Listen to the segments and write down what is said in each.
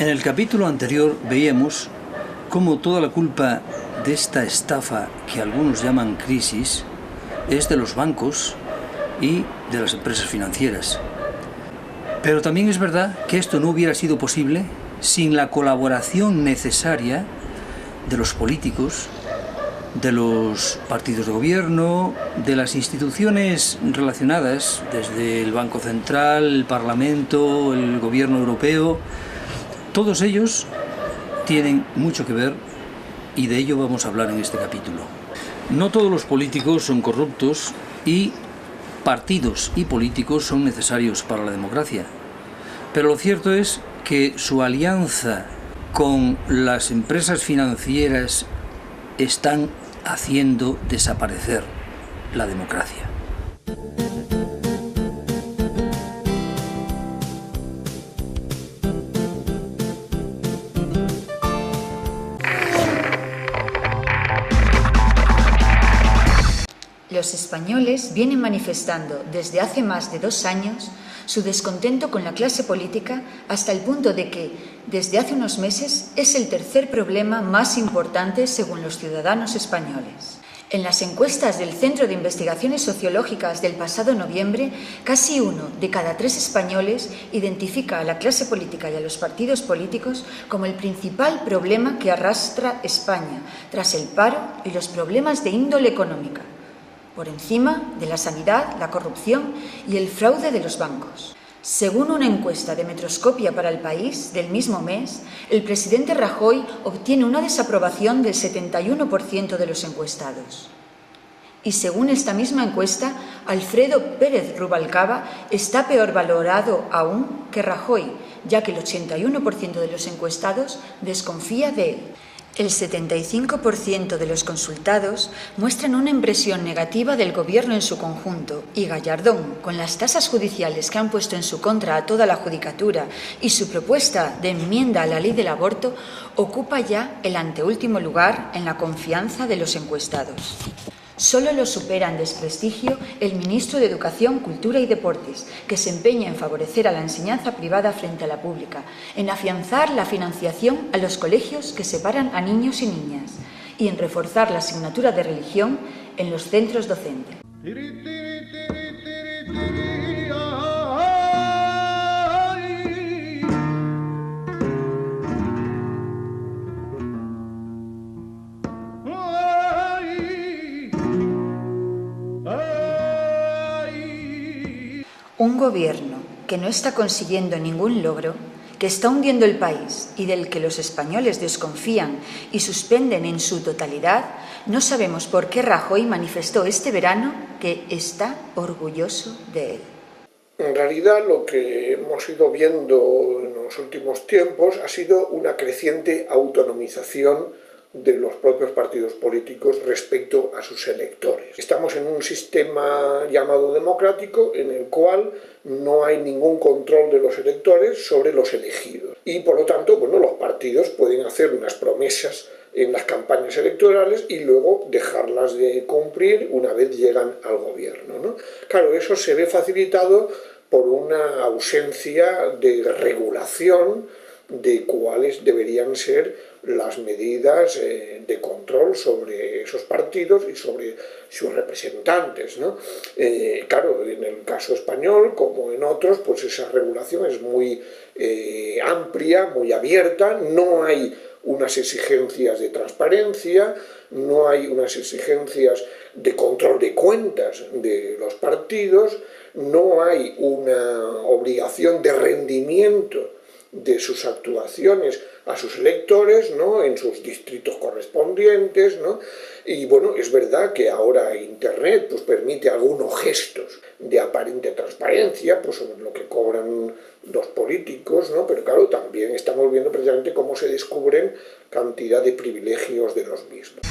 En el capítulo anterior veíamos cómo toda la culpa de esta estafa que algunos llaman crisis es de los bancos y de las empresas financieras. Pero también es verdad que esto no hubiera sido posible sin la colaboración necesaria de los políticos, de los partidos de gobierno, de las instituciones relacionadas, desde el Banco Central, el Parlamento, el Gobierno Europeo. Todos ellos tienen mucho que ver y de ello vamos a hablar en este capítulo. No todos los políticos son corruptos y partidos y políticos son necesarios para la democracia. Pero lo cierto es que su alianza con las empresas financieras están haciendo desaparecer la democracia. Los españoles vienen manifestando desde hace más de 2 años su descontento con la clase política hasta el punto de que, desde hace unos meses, es el tercer problema más importante según los ciudadanos españoles. En las encuestas del Centro de Investigaciones Sociológicas del pasado noviembre, casi 1 de cada 3 españoles identifica a la clase política y a los partidos políticos como el principal problema que arrastra España, tras el paro y los problemas de índole económica, por encima de la sanidad, la corrupción y el fraude de los bancos. Según una encuesta de Metroscopia para El País del mismo mes, el presidente Rajoy obtiene una desaprobación del 71% de los encuestados. Y según esta misma encuesta, Alfredo Pérez Rubalcaba está peor valorado aún que Rajoy, ya que el 81% de los encuestados desconfía de él. El 75% de los consultados muestran una impresión negativa del Gobierno en su conjunto y Gallardón, con las tasas judiciales que han puesto en su contra a toda la judicatura y su propuesta de enmienda a la ley del aborto, ocupa ya el anteúltimo lugar en la confianza de los encuestados. Solo lo supera en desprestigio el ministro de Educación, Cultura y Deportes, que se empeña en favorecer a la enseñanza privada frente a la pública, en afianzar la financiación a los colegios que separan a niños y niñas y en reforzar la asignatura de religión en los centros docentes. Un gobierno que no está consiguiendo ningún logro, que está hundiendo el país y del que los españoles desconfían y suspenden en su totalidad, no sabemos por qué Rajoy manifestó este verano que está orgulloso de él. En realidad lo que hemos ido viendo en los últimos tiempos ha sido una creciente autonomización de los propios partidos políticos respecto a sus electores. Estamos en un sistema llamado democrático en el cual no hay ningún control de los electores sobre los elegidos. Y por lo tanto, los partidos pueden hacer unas promesas en las campañas electorales y luego dejarlas de cumplir una vez llegan al gobierno, ¿no? Claro, eso se ve facilitado por una ausencia de regulación de cuáles deberían ser las medidas de control sobre esos partidos y sobre sus representantes, ¿no? Claro, en el caso español, como en otros, pues esa regulación es muy amplia, muy abierta, no hay unas exigencias de transparencia, no hay unas exigencias de control de cuentas de los partidos, no hay una obligación de rendimiento de sus actuaciones a sus electores, ¿no?, en sus distritos correspondientes, ¿no? Y es verdad que ahora Internet pues permite algunos gestos de aparente transparencia, pues sobre lo que cobran los políticos, ¿no? Pero claro, también estamos viendo precisamente cómo se descubren cantidad de privilegios de los mismos.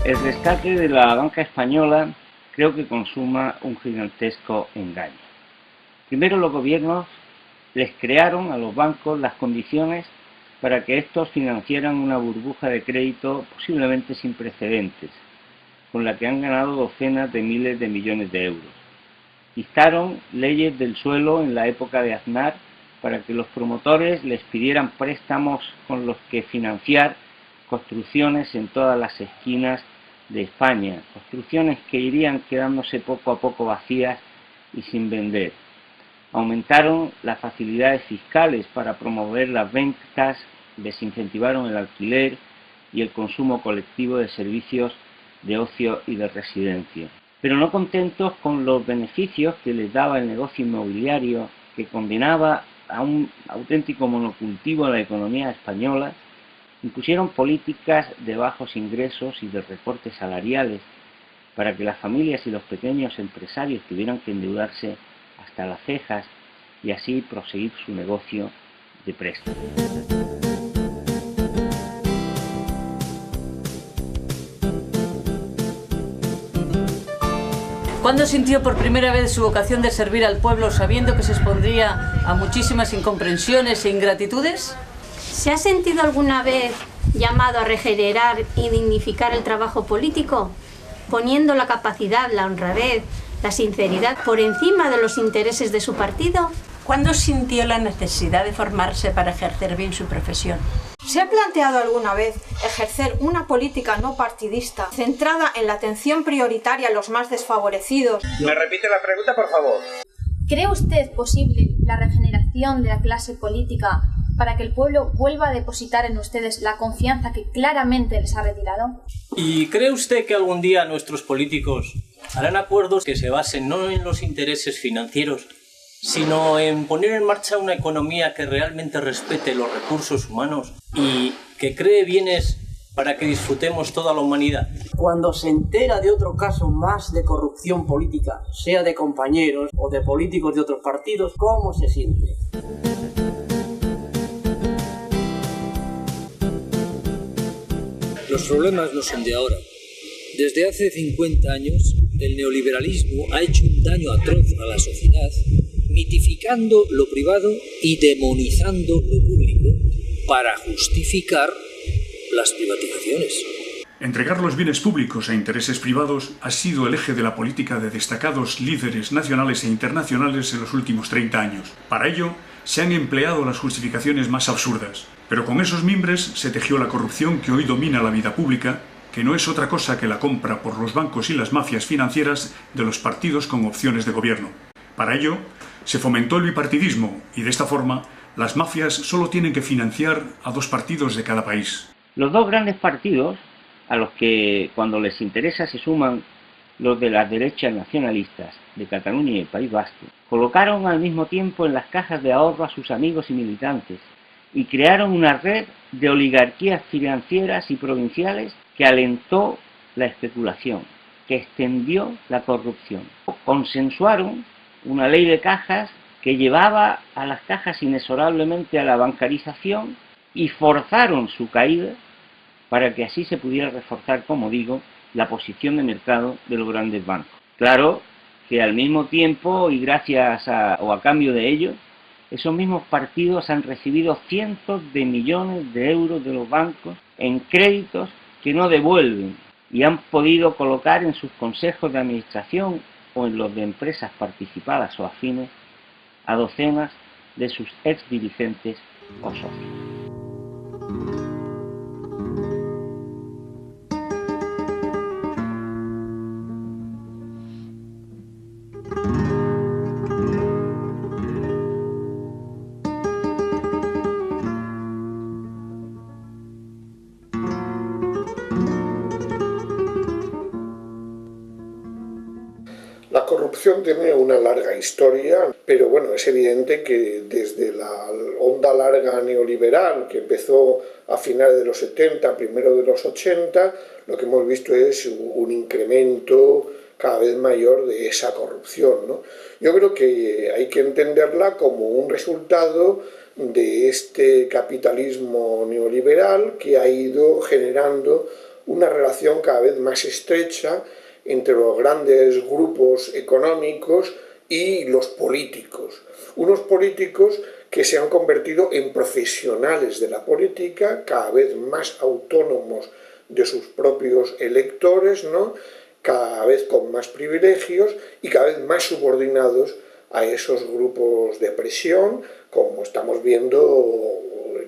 El rescate de la banca española creo que consuma un gigantesco engaño. Primero, los gobiernos les crearon a los bancos las condiciones para que estos financiaran una burbuja de crédito posiblemente sin precedentes, con la que han ganado docenas de miles de millones de euros. Dictaron leyes del suelo en la época de Aznar para que los promotores les pidieran préstamos con los que financiar construcciones en todas las esquinas de España, construcciones que irían quedándose poco a poco vacías y sin vender. Aumentaron las facilidades fiscales para promover las ventas, desincentivaron el alquiler y el consumo colectivo de servicios de ocio y de residencia. Pero no contentos con los beneficios que les daba el negocio inmobiliario, que condenaba a un auténtico monocultivo a la economía española, impusieron políticas de bajos ingresos y de recortes salariales para que las familias y los pequeños empresarios tuvieran que endeudarse hasta las cejas y así proseguir su negocio de préstamo. ¿Cuándo sintió por primera vez su vocación de servir al pueblo sabiendo que se expondría a muchísimas incomprensiones e ingratitudes? ¿Se ha sentido alguna vez llamado a regenerar y dignificar el trabajo político, poniendo la capacidad, la honradez, la sinceridad por encima de los intereses de su partido? ¿Cuándo sintió la necesidad de formarse para ejercer bien su profesión? ¿Se ha planteado alguna vez ejercer una política no partidista centrada en la atención prioritaria a los más desfavorecidos? ¿Me repite la pregunta, por favor? ¿Cree usted posible la regeneración de la clase política para que el pueblo vuelva a depositar en ustedes la confianza que claramente les ha retirado? ¿Y cree usted que algún día nuestros políticos harán acuerdos que se basen no en los intereses financieros, sino en poner en marcha una economía que realmente respete los recursos humanos y que cree bienes para que disfrutemos toda la humanidad? Cuando se entera de otro caso más de corrupción política, sea de compañeros o de políticos de otros partidos, ¿cómo se siente? Los problemas no son de ahora. Desde hace 50 años, el neoliberalismo ha hecho un daño atroz a la sociedad, mitificando lo privado y demonizando lo público para justificar las privatizaciones. Entregar los bienes públicos a intereses privados ha sido el eje de la política de destacados líderes nacionales e internacionales en los últimos 30 años. Para ello, se han empleado las justificaciones más absurdas. Pero con esos mimbres se tejió la corrupción que hoy domina la vida pública, que no es otra cosa que la compra por los bancos y las mafias financieras de los partidos con opciones de gobierno. Para ello, se fomentó el bipartidismo y de esta forma las mafias solo tienen que financiar a dos partidos de cada país. Los dos grandes partidos, a los que cuando les interesa se suman los de las derechas nacionalistas de Cataluña y el País Vasco, colocaron al mismo tiempo en las cajas de ahorro a sus amigos y militantes y crearon una red de oligarquías financieras y provinciales que alentó la especulación, que extendió la corrupción. Consensuaron una ley de cajas que llevaba a las cajas inexorablemente a la bancarización y forzaron su caída para que así se pudiera reforzar, como digo, la posición de mercado de los grandes bancos. Claro que al mismo tiempo y gracias a cambio de ello, esos mismos partidos han recibido cientos de millones de euros de los bancos en créditos que no devuelven y han podido colocar en sus consejos de administración o en los de empresas participadas o afines a docenas de sus exdirigentes o socios. La corrupción tiene una larga historia, pero bueno, es evidente que desde la onda larga neoliberal que empezó a finales de los 70, primero de los 80, lo que hemos visto es un incremento cada vez mayor de esa corrupción, ¿no? Yo creo que hay que entenderla como un resultado de este capitalismo neoliberal que ha ido generando una relación cada vez más estrecha entre los grandes grupos económicos y los políticos. Unos políticos que se han convertido en profesionales de la política, cada vez más autónomos de sus propios electores, ¿no? Cada vez con más privilegios y cada vez más subordinados a esos grupos de presión, como estamos viendo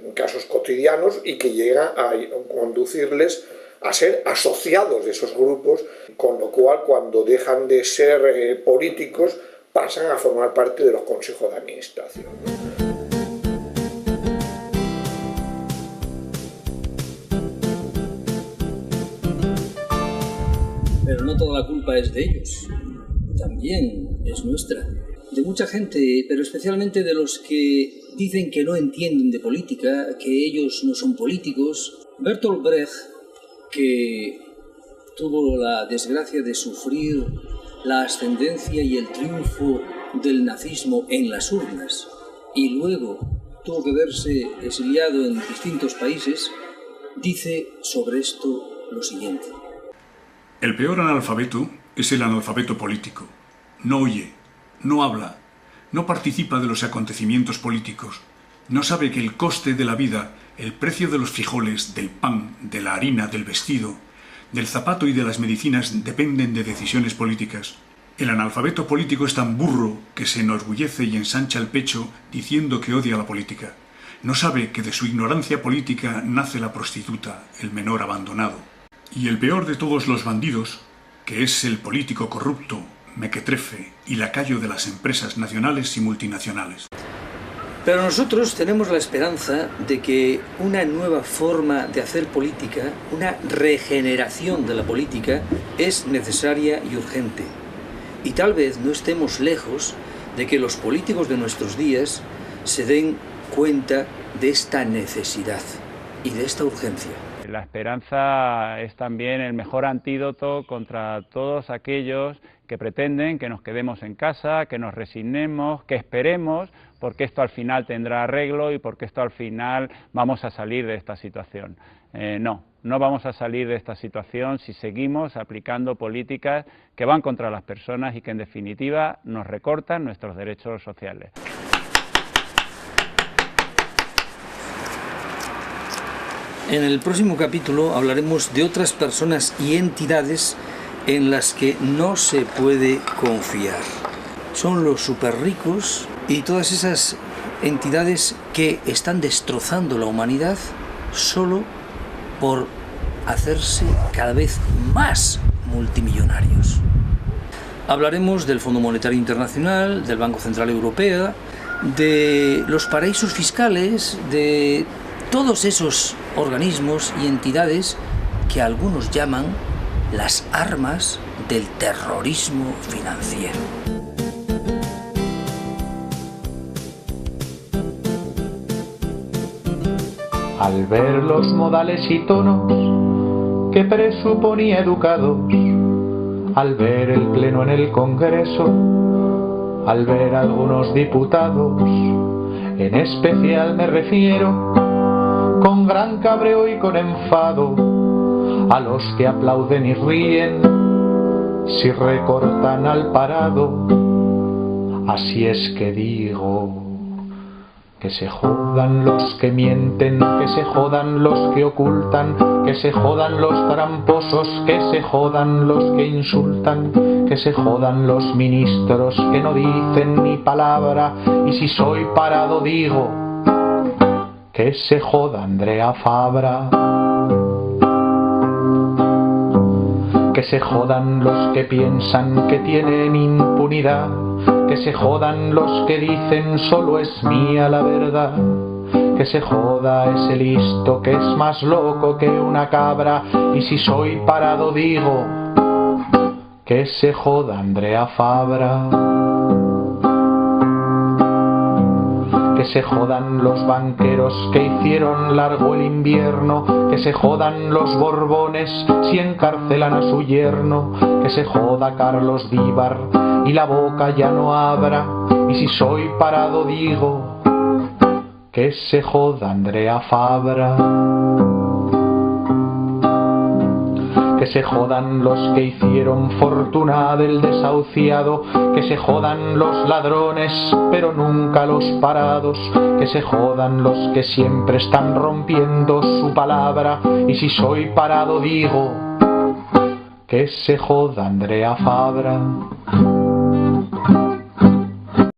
en casos cotidianos, y que llega a conducirles a ser asociados de esos grupos, con lo cual cuando dejan de ser políticos pasan a formar parte de los consejos de administración. Pero no toda la culpa es de ellos, también es nuestra. De mucha gente, pero especialmente de los que dicen que no entienden de política, que ellos no son políticos. Bertolt Brecht, que tuvo la desgracia de sufrir la ascendencia y el triunfo del nazismo en las urnas, y luego tuvo que verse exiliado en distintos países, dice sobre esto lo siguiente. El peor analfabeto es el analfabeto político. No oye, no habla, no participa de los acontecimientos políticos, no sabe que el coste de la vida, el precio de los frijoles, del pan, de la harina, del vestido, del zapato y de las medicinas dependen de decisiones políticas. El analfabeto político es tan burro que se enorgullece y ensancha el pecho diciendo que odia la política. No sabe que de su ignorancia política nace la prostituta, el menor abandonado. Y el peor de todos los bandidos, que es el político corrupto, mequetrefe y lacayo de las empresas nacionales y multinacionales. Pero nosotros tenemos la esperanza de que una nueva forma de hacer política, una regeneración de la política, es necesaria y urgente. Y tal vez no estemos lejos de que los políticos de nuestros días se den cuenta de esta necesidad y de esta urgencia. La esperanza es también el mejor antídoto contra todos aquellos que pretenden que nos quedemos en casa, que nos resignemos, que esperemos, porque esto al final tendrá arreglo y porque esto al final vamos a salir de esta situación. No vamos a salir de esta situación si seguimos aplicando políticas que van contra las personas y que en definitiva nos recortan nuestros derechos sociales. En el próximo capítulo hablaremos de otras personas y entidades en las que no se puede confiar. Son los superricos y todas esas entidades que están destrozando la humanidad solo por hacerse cada vez más multimillonarios. Hablaremos del Fondo Monetario Internacional, del Banco Central Europeo, de los paraísos fiscales, de todos esos organismos y entidades que algunos llaman las armas del terrorismo financiero. Al ver los modales y tonos que presuponía educados, al ver el pleno en el Congreso, al ver algunos diputados, en especial me refiero, con gran cabreo y con enfado, a los que aplauden y ríen si recortan al parado. Así es que digo, que se jodan los que mienten, que se jodan los que ocultan, que se jodan los tramposos, que se jodan los que insultan, que se jodan los ministros que no dicen ni palabra. Y si soy parado digo, que se joda Andrea Fabra. Que se jodan los que piensan que tienen impunidad, que se jodan los que dicen solo es mía la verdad, que se joda ese listo que es más loco que una cabra. Y si soy parado digo, que se joda Andrea Fabra. Que se jodan los banqueros que hicieron largo el invierno, que se jodan los Borbones si encarcelan a su yerno, que se joda Carlos Díbar y la boca ya no abra. Y si soy parado digo, que se joda Andrea Fabra. Que Que se jodan los que hicieron fortuna del desahuciado, que se jodan los ladrones, pero nunca los parados, que se jodan los que siempre están rompiendo su palabra, y si soy parado digo, que se joda Andrea Fabra.